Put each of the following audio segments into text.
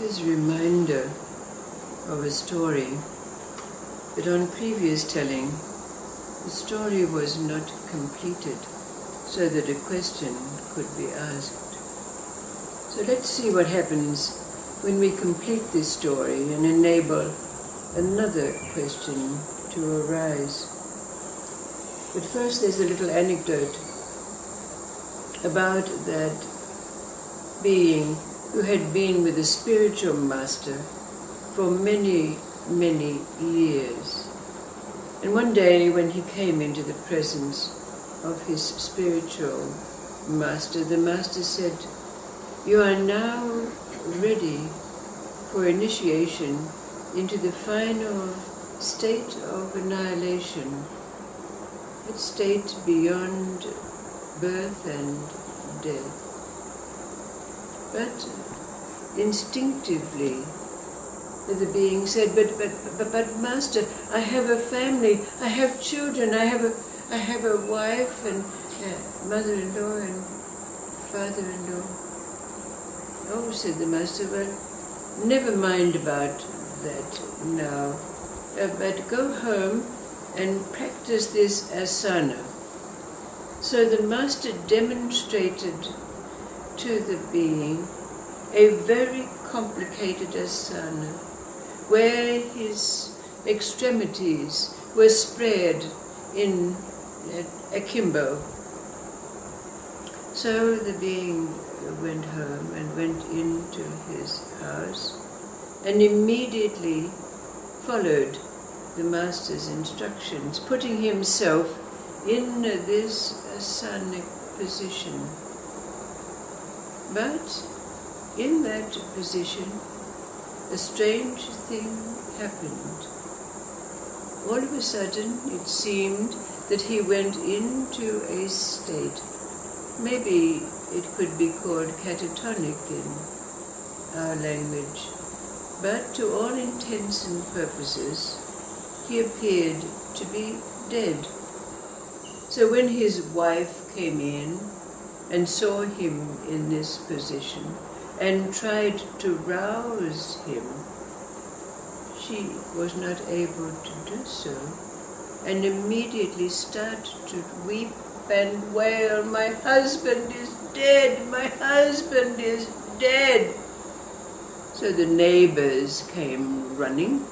Here's a reminder of a story, but on previous telling, the story was not completed so that a question could be asked. So let's see what happens when we complete this story and enable another question to arise. But first there's a little anecdote about that being who had been with a spiritual master for many, many years. And one day when he came into the presence of his spiritual master, the master said, "You are now ready for initiation into the final state of annihilation, that state beyond birth and death." But instinctively, the being said, but Master, I have a family, I have children, I have a wife and mother-in-law and father-in-law. "Oh," said the Master, "well, never mind about that now, but go home and practice this asana." So the Master demonstrated to the being a very complicated asana, where his extremities were spread in akimbo. So the being went home and went into his house and immediately followed the Master's instructions, putting himself in this asanic position. But in that position, a strange thing happened. All of a sudden, it seemed that he went into a state, maybe it could be called catatonic in our language, but to all intents and purposes, he appeared to be dead. So when his wife came in and saw him in this position and tried to rouse him, she was not able to do so, and immediately started to weep and wail, "My husband is dead, my husband is dead." So the neighbors came running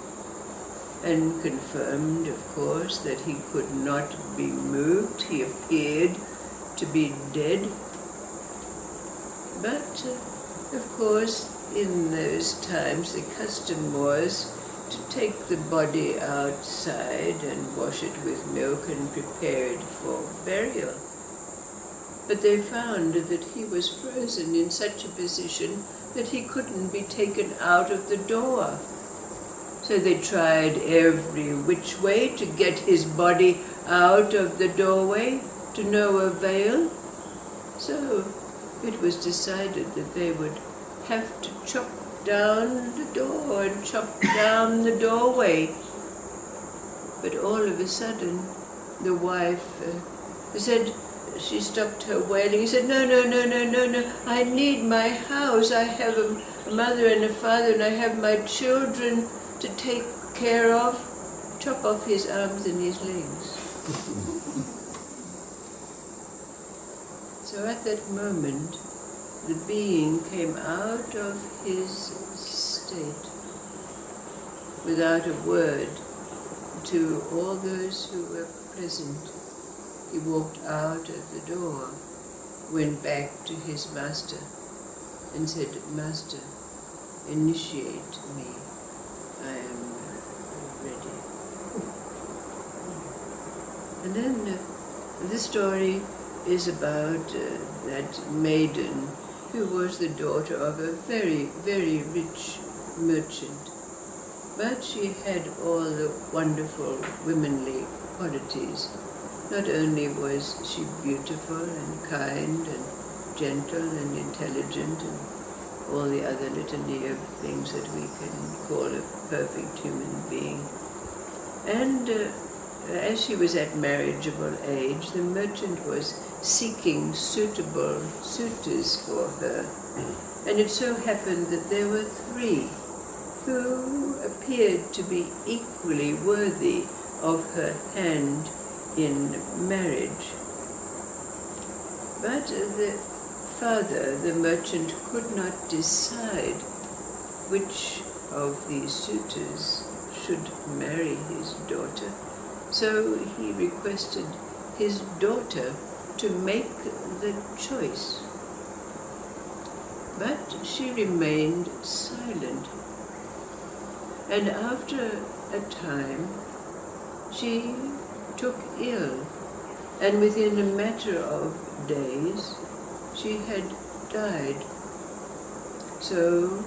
and confirmed, of course, that he could not be moved. He appeared to be dead. But, of course, in those times the custom was to take the body outside and wash it with milk and prepare it for burial. But they found that he was frozen in such a position that he couldn't be taken out of the door. So they tried every which way to get his body out of the doorway, to no avail. So it was decided that they would have to chop down the door and chop down the doorway. But all of a sudden, the wife said, she stopped her wailing. He said, no, I need my house. I have a mother and a father, and I have my children to take care of. Chop off his arms and his legs. So at that moment, the being came out of his state without a word to all those who were present. He walked out of the door, went back to his master and said, "Master, initiate me. I am ready." And then this story is about that maiden who was the daughter of a very, very rich merchant. But she had all the wonderful womanly qualities. Not only was she beautiful and kind and gentle and intelligent and all the other litany of things that we can call a perfect human being, and as she was at marriageable age, the merchant was seeking suitable suitors for her. And it so happened that there were 3 who appeared to be equally worthy of her hand in marriage. But the father, the merchant, could not decide which of these suitors should marry his daughter, so he requested his daughter to make the choice. But she remained silent, and after a time she took ill, and within a matter of days she had died. So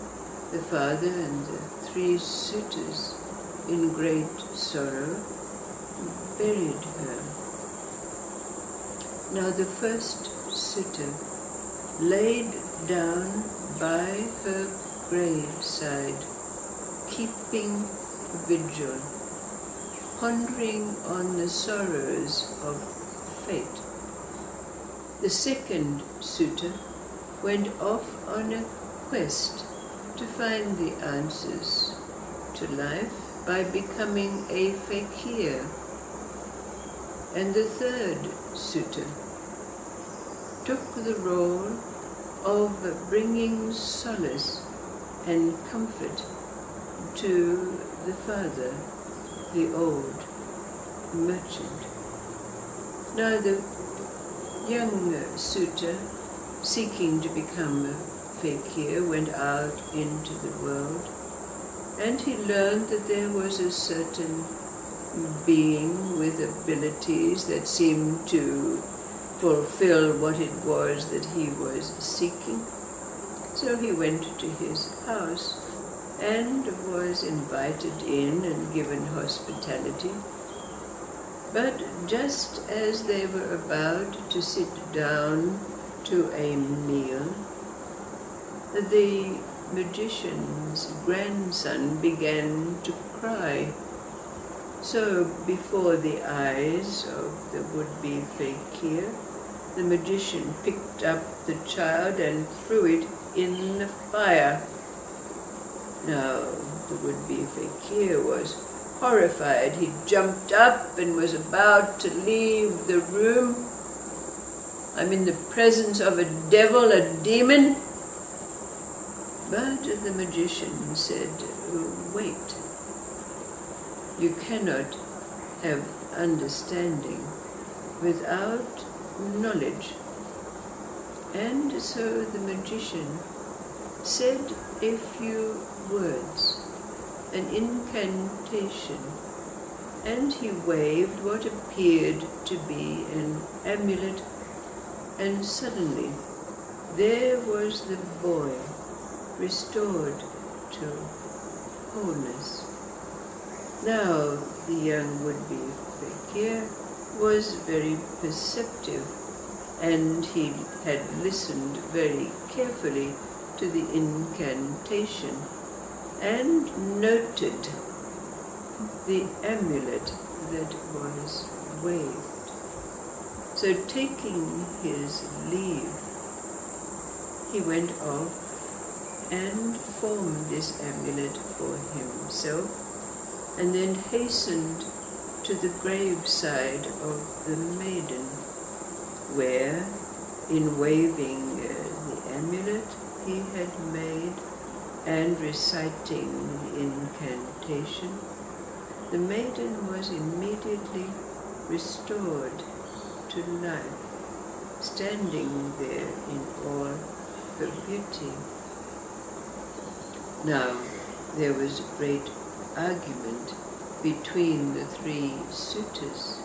the father and the 3 suitors, in great sorrow, buried her. Now the first suitor laid down by her graveside, keeping vigil, pondering on the sorrows of fate. The second suitor went off on a quest to find the answers to life by becoming a fakir. And the third suitor took the role of bringing solace and comfort to the father, the old merchant. Now the young suitor, seeking to become a fakir, went out into the world, and he learned that there was a certain being with abilities that seemed to fulfill what it was that he was seeking. So he went to his house and was invited in and given hospitality. But just as they were about to sit down to a meal, the magician's grandson began to cry. So before the eyes of the would-be fakir, the magician picked up the child and threw it in the fire. Now the would-be fakir was horrified. He jumped up and was about to leave the room. I'm in the presence of a devil, a demon. But the magician said, wait. You cannot have understanding without knowledge. And so the magician said a few words, an incantation, and he waved what appeared to be an amulet, and suddenly there was the boy restored to wholeness. Now the young would-be fakir was very perceptive, and he had listened very carefully to the incantation and noted the amulet that was waved. So taking his leave, he went off and formed this amulet for himself, and then hastened to the graveside of the maiden, where, in waving the amulet he had made and reciting the incantation, the maiden was immediately restored to life, standing there in all her beauty. Now there was a great argument between the 3 suitors.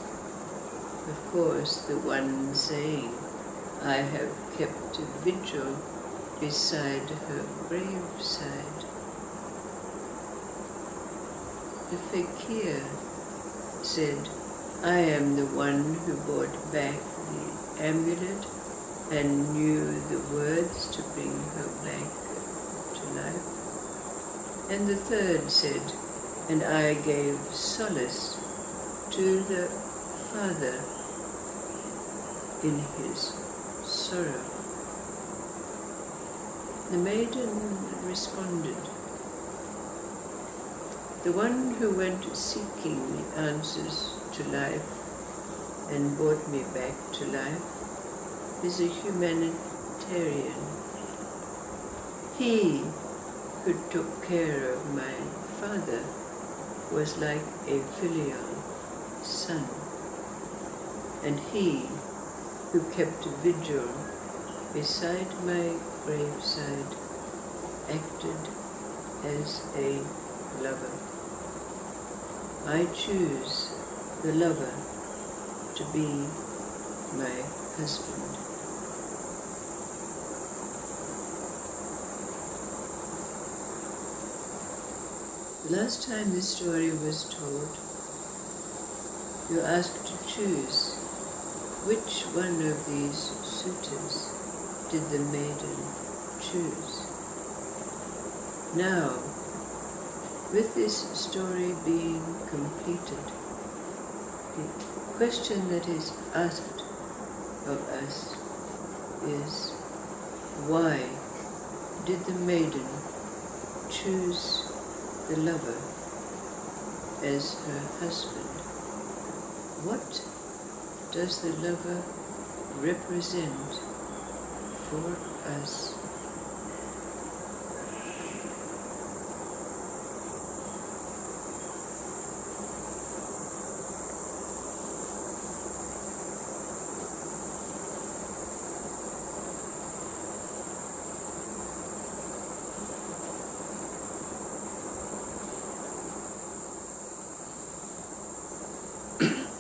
Of course, the one saying, I have kept a vigil beside her graveside. The fakir said, I am the one who brought back the amulet and knew the words to bring her back to life. And the third said, and I gave solace to the father in his sorrow. The maiden responded, "The one who went seeking the answers to life and brought me back to life is a humanitarian. He who took care of my father was like a filial son, and he who kept vigil beside my graveside acted as a lover. I choose the lover to be my husband." The last time this story was told, you asked to choose which one of these suitors did the maiden choose. Now, with this story being completed, the question that is asked of us is, why did the maiden choose the lover as her husband? What does the lover represent for us?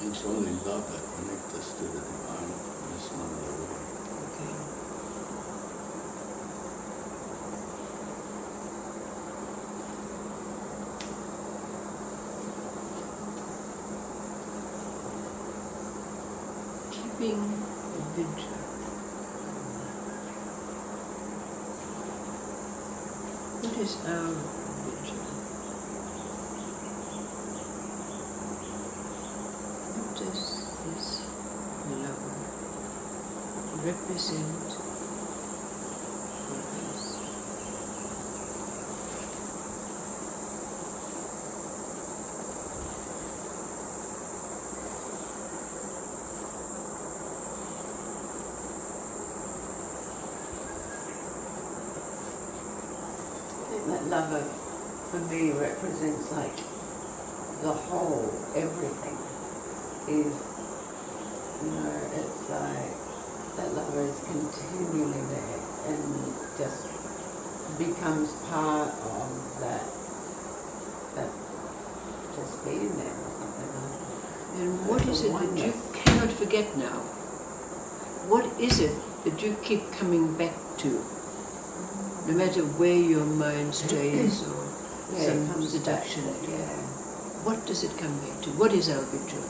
It's only love that connects us to the divine. There's no other way. Okay. Keeping a vigil. What is our vigil? What does this lover represent for us? I think that lover for me represents like the whole, everything is, you know, it's like that lover is continually there and just becomes part of that just being there or something like that. And what is it that you cannot forget now? What is it that you keep coming back to? No matter where your mind strays or Yeah, it some comes seduction. back to it, yeah. What does it come back to? What is our vigil?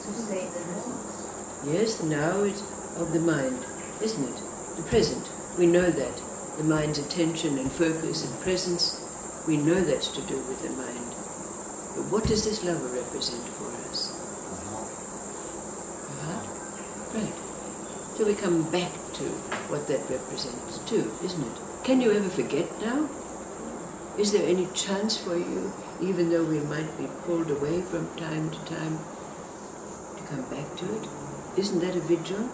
To say the most. Yes, the now is of the mind, isn't it? The present. We know that. The mind's attention and focus and presence, we know that's to do with the mind. But what does this lover represent for us? The heart? Right. So we come back to what that represents too, isn't it? Can you ever forget now? Is there any chance for you, even though we might be pulled away from time to time, to come back to it? Isn't that a vigil?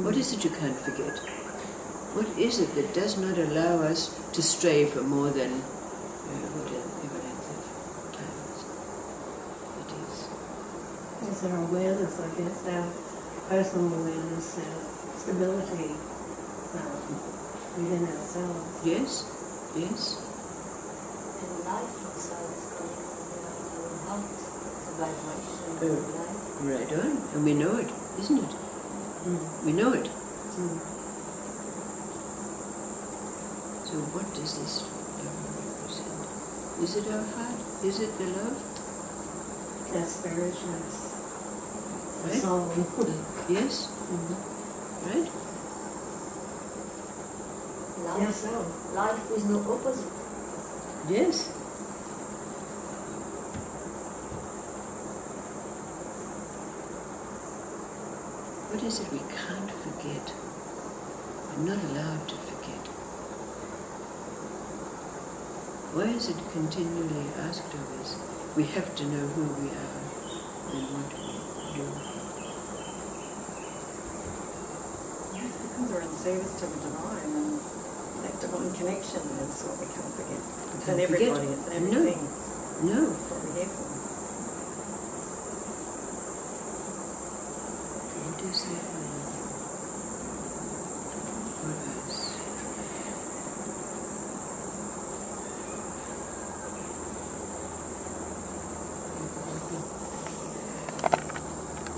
What is it you can't forget? What is it that does not allow us to stray for more than whatever length of times it is? It's our awareness, I guess, our personal awareness, our stability within ourselves. Yes, yes. And life also is connected with our heart, the vibration of life. Right on. And we know it, isn't it? We know it. So what does this love represent? Is it our heart? Is it the love? Our spiritualness, the Right? soul. Yes? Right? Life, Yes, so. life with no opposite. Yes. What is it we can't forget? We're not allowed to forget. Why is it continually asked of us? We have to know who we are and what we do. Yes, because we're in service to the divine, and that divine connection is what we can't forget. It's in Can't forget. everybody, it's in No. everything. No, That's what we're here for.